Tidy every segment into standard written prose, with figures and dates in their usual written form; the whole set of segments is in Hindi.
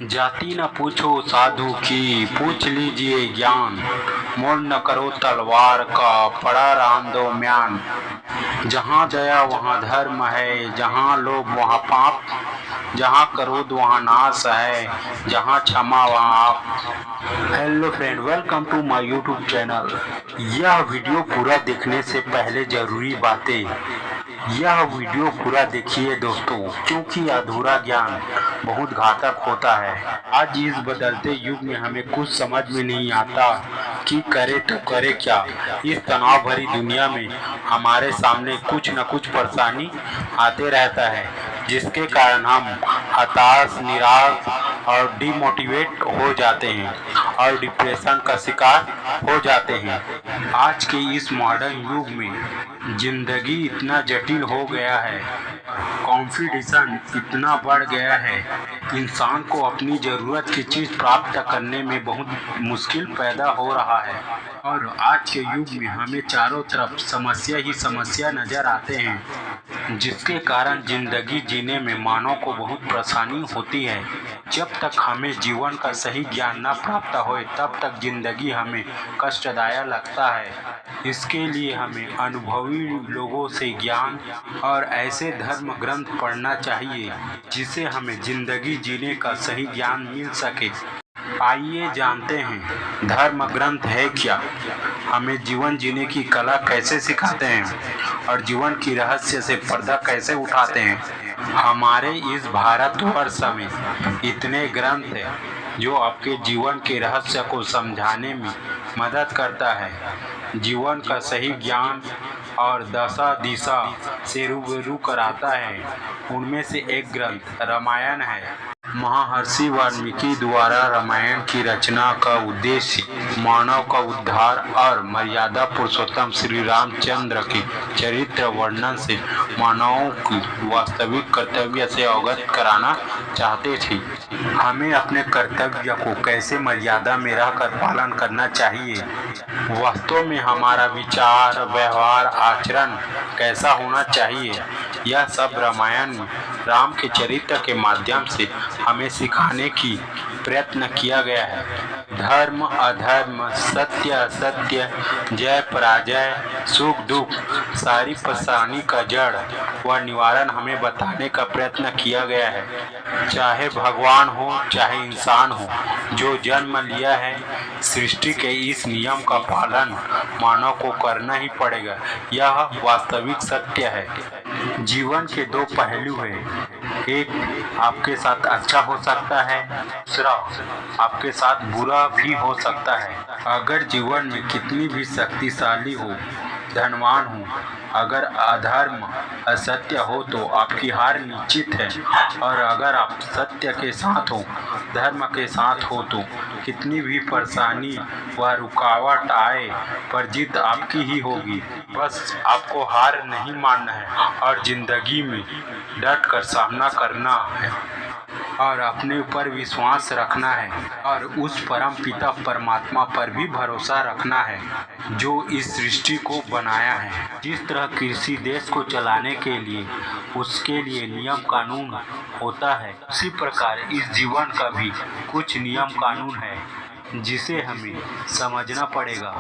जाति न पूछो साधु की, पूछ लीजिए ज्ञान। मोल न करो तलवार का, पड़ा राम दो म्यान। जहाँ दया वहाँ धर्म है, जहाँ लोभ वहाँ पाप, जहाँ क्रोध वहाँ नाश है, जहाँ क्षमा वहाँ आप। Hello friend, welcome to my YouTube channel. यह वीडियो पूरा देखने से पहले जरूरी बातें, यह वीडियो पूरा देखिए दोस्तों, क्योंकि अधूरा ज्ञान बहुत घातक होता है। आज इस बदलते युग में हमें कुछ समझ में नहीं आता कि करे तो करे क्या। इस तनाव भरी दुनिया में हमारे सामने कुछ न कुछ परेशानी आते रहता है, जिसके कारण हम हताश, निराश और डिमोटिवेट हो जाते हैं और डिप्रेशन का शिकार हो जाते हैं। आज के इस मॉडर्न युग में जिंदगी इतना जटिल हो गया है, कंपटीशन इतना बढ़ गया है, इंसान को अपनी ज़रूरत की चीज़ प्राप्त करने में बहुत मुश्किल पैदा हो रहा है। और आज के युग में हमें चारों तरफ समस्या ही समस्या नज़र आते हैं, जिसके कारण ज़िंदगी जीने में मानव को बहुत परेशानी होती है। जब तक हमें जीवन का सही ज्ञान न प्राप्त होए, तब तक ज़िंदगी हमें कष्टदायक लगता है। इसके लिए हमें अनुभवी लोगों से ज्ञान और ऐसे धर्म ग्रंथ पढ़ना चाहिए, जिससे हमें ज़िंदगी जीने का सही ज्ञान मिल सके। आइए जानते हैं धर्म ग्रंथ है क्या, हमें जीवन जीने की कला कैसे सिखाते हैं और जीवन की रहस्य से पर्दा कैसे उठाते हैं। हमारे इस भारतवर्ष में इतने ग्रंथ हैं जो आपके जीवन के रहस्य को समझाने में मदद करता है, जीवन का सही ज्ञान और दशा दिशा से रूबरू कराता है। उनमें से एक ग्रंथ रामायण है। महर्षि वाल्मीकि द्वारा रामायण की रचना का उद्देश्य मानव का उद्धार और मर्यादा पुरुषोत्तम श्री रामचंद्र के चरित्र वर्णन से मानवों की वास्तविक कर्तव्य से अवगत कराना चाहते थे। हमें अपने कर्तव्य को कैसे मर्यादा में रहकर पालन करना चाहिए, वास्तव में हमारा विचार, व्यवहार, आचरण कैसा होना चाहिए, यह सब रामायण में राम के चरित्र के माध्यम से हमें सिखाने की प्रयत्न किया गया है। धर्म अधर्म, सत्य असत्य, जय पराजय, सुख दुख, सारी परेशानी का जड़ व निवारण हमें बताने का प्रयत्न किया गया है। चाहे भगवान हो चाहे इंसान हो, जो जन्म लिया है, सृष्टि के इस नियम का पालन मानव को करना ही पड़ेगा। यह वास्तविक सत्य है। जीवन के दो पहलू हैं, एक आपके साथ अच्छा हो सकता है, दूसरा आपके साथ बुरा भी हो सकता है। अगर जीवन में कितनी भी शक्तिशाली हो, धनवान हो, अगर अधर्म असत्य हो तो आपकी हार निश्चित है। और अगर आप सत्य के साथ हो, धर्म के साथ हो, तो कितनी भी परेशानी व रुकावट आए पर जीत आपकी ही होगी। बस आपको हार नहीं मानना है और ज़िंदगी में डट कर सामना करना है और अपने ऊपर विश्वास रखना है और उस परम पिता परमात्मा पर भी भरोसा रखना है, जो इस सृष्टि को बनाया है। जिस तरह किसी देश को चलाने के लिए उसके लिए नियम कानून होता है, उसी प्रकार इस जीवन का भी कुछ नियम कानून है, जिसे हमें समझना पड़ेगा,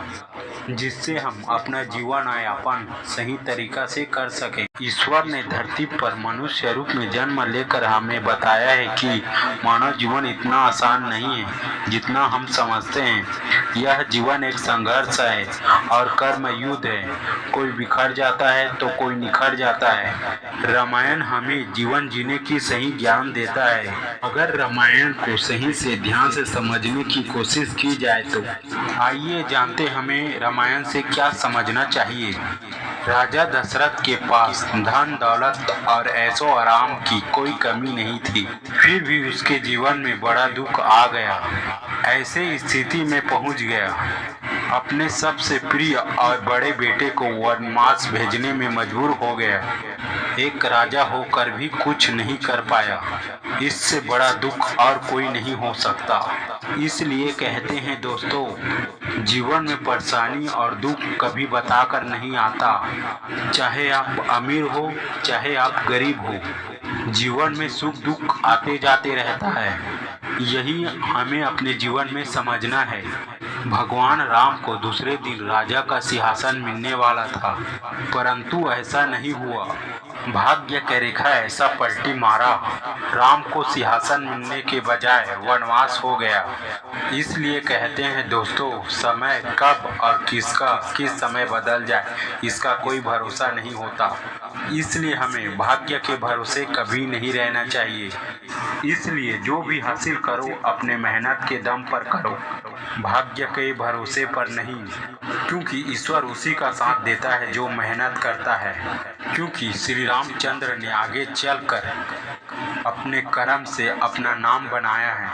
जिससे हम अपना जीवन यापन सही तरीका से कर सकें। ईश्वर ने धरती पर मनुष्य रूप में जन्म लेकर हमें बताया है कि मानव जीवन इतना आसान नहीं है जितना हम समझते हैं। यह जीवन एक संघर्ष है और कर्म युद्ध है। कोई बिखर जाता है तो कोई निखर जाता है। रामायण हमें जीवन जीने की सही ज्ञान देता है। अगर रामायण को सही से ध्यान से समझने की कोशिश की जाए तो आइए जानते हमें रामायण से क्या समझना चाहिए। राजा दशरथ के पास धन दौलत और ऐशो आराम की कोई कमी नहीं थी, फिर भी उसके जीवन में बड़ा दुख आ गया। ऐसे स्थिति में पहुंच गया, अपने सबसे प्रिय और बड़े बेटे को वनवास भेजने में मजबूर हो गया। एक राजा होकर भी कुछ नहीं कर पाया। इससे बड़ा दुख और कोई नहीं हो सकता। इसलिए कहते हैं दोस्तों, जीवन में परेशानी और दुख कभी बताकर नहीं आता। चाहे आप अमीर हो चाहे आप गरीब हो, जीवन में सुख दुख आते जाते रहता है। यही हमें अपने जीवन में समझना है। भगवान राम को दूसरे दिन राजा का सिंहासन मिलने वाला था, परंतु ऐसा नहीं हुआ। भाग्य की रेखा ऐसा पलटी मारा, राम को सिंहासन मिलने के बजाय वनवास हो गया। इसलिए कहते हैं दोस्तों, समय कब और किस समय बदल जाए इसका कोई भरोसा नहीं होता। इसलिए हमें भाग्य के भरोसे कभी नहीं रहना चाहिए। इसलिए जो भी हासिल करो अपने मेहनत के दम पर करो, भाग्य के भरोसे पर नहीं, क्योंकि ईश्वर उसी का साथ देता है जो मेहनत करता है। क्योंकि श्री रामचंद्र ने आगे चलकर अपने कर्म से अपना नाम बनाया है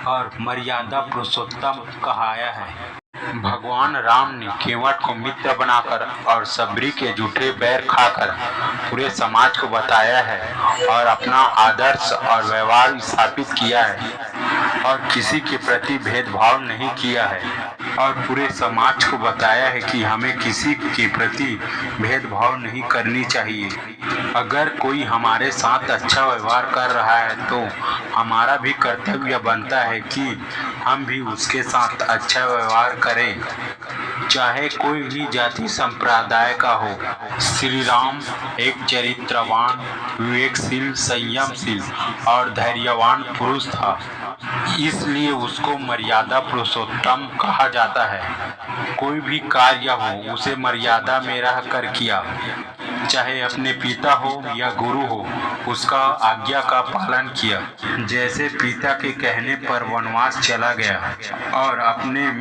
और मर्यादा पुरुषोत्तम कहाया है। भगवान राम ने केवट को मित्र बनाकर और सबरी के झूठे बैर खाकर पूरे समाज को बताया है और अपना आदर्श और व्यवहार स्थापित किया है और किसी के प्रति भेदभाव नहीं किया है और पूरे समाज को बताया है कि हमें किसी के प्रति भेदभाव नहीं करनी चाहिए। अगर कोई हमारे साथ अच्छा व्यवहार कर रहा है तो हमारा भी कर्तव्य बनता है कि हम भी उसके साथ अच्छा व्यवहार करें, चाहे कोई भी जाति संप्रदाय का हो। श्री राम एक चरित्रवान, विवेकशील, संयमशील और धैर्यवान पुरुष था, इसलिए उसको मर्यादा पुरुषोत्तम कहा जाता है। कोई भी कार्य हो उसे मर्यादा में रहकर किया, चाहे अपने पिता हो या गुरु हो, उसका आज्ञा का पालन किया। जैसे पिता के कहने पर वनवास चला गया और अपने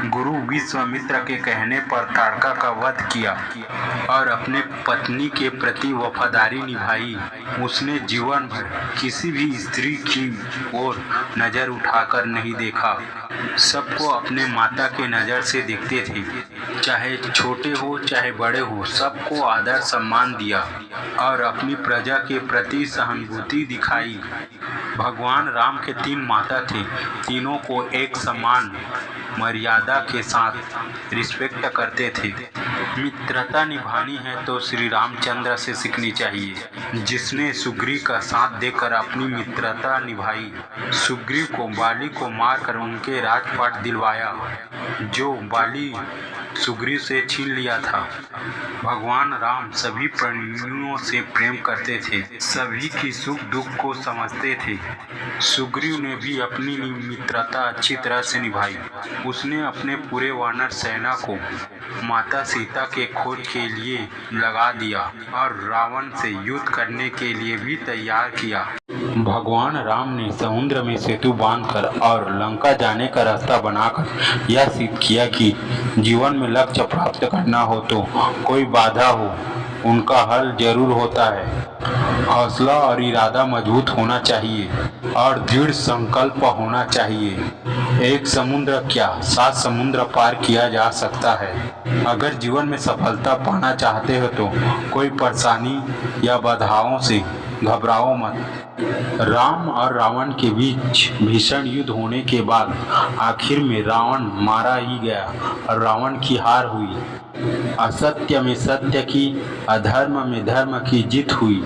गुरु विश्वामित्र के कहने पर ताड़का का वध किया और अपने पत्नी के प्रति वफादारी निभाई। उसने जीवन भर किसी भी स्त्री की ओर नजर उठाकर नहीं देखा, सबको अपने माता के नज़र से देखते थे, चाहे छोटे हो चाहे बड़े हो, सबको आदर सम्मान दिया और अपनी प्रजा के प्रति सहानुभूति दिखाई। भगवान राम के 3 माता थे, तीनों को एक समान मर्यादा के साथ रिस्पेक्ट करते थे। मित्रता निभानी है तो श्री रामचंद्र से सीखनी चाहिए, जिसने सुग्रीव का साथ देकर अपनी मित्रता निभाई। सुग्रीव को बाली को मारकर उनके राजपाट दिलवाया, जो बाली सुग्रीव से छीन लिया था। भगवान राम सभी प्राणियों से प्रेम करते थे, सभी की सुख दुख को समझते थे। सुग्रीव ने भी अपनी मित्रता अच्छी तरह से निभाई। उसने अपने पूरे वानर सेना को माता सीता के खोज के लिए लगा दिया और रावण से युद्ध करने के लिए भी तैयार किया। भगवान राम ने समुद्र में सेतु बांधकर और लंका जाने का रास्ता बनाकर यह सिद्ध किया कि जीवन में लक्ष्य प्राप्त करना हो तो कोई बाधा हो, उनका हल जरूर होता है। हौसला और इरादा मजबूत होना चाहिए और दृढ़ संकल्प होना चाहिए। एक समुद्र क्या 7 समुद्र पार किया जा सकता है। अगर जीवन में सफलता पाना चाहते हो तो कोई परेशानी या बाधाओं से घबराओ मत। राम और रावण के बीच भीषण युद्ध होने के बाद आखिर में रावण मारा ही गया और रावण की हार हुई। असत्य में सत्य की, अधर्म में धर्म की जीत हुई।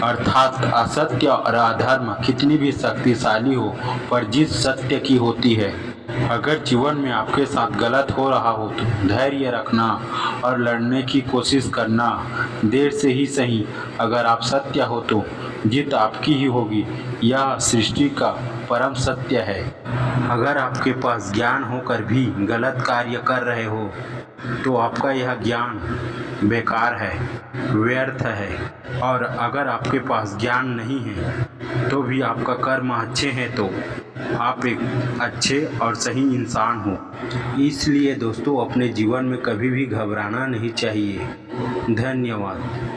अर्थात असत्य और अधर्म कितनी भी शक्तिशाली हो, पर जीत सत्य की होती है। अगर जीवन में आपके साथ गलत हो रहा हो तो धैर्य रखना और लड़ने की कोशिश करना। देर से ही सही, अगर आप सत्य हो तो जीत आपकी ही होगी। यह सृष्टि का परम सत्य है। अगर आपके पास ज्ञान होकर भी गलत कार्य कर रहे हो तो आपका यह ज्ञान बेकार है, व्यर्थ है। और अगर आपके पास ज्ञान नहीं है तो भी आपका कर्म अच्छे हैं तो आप एक अच्छे और सही इंसान हो। इसलिए दोस्तों, अपने जीवन में कभी भी घबराना नहीं चाहिए। धन्यवाद।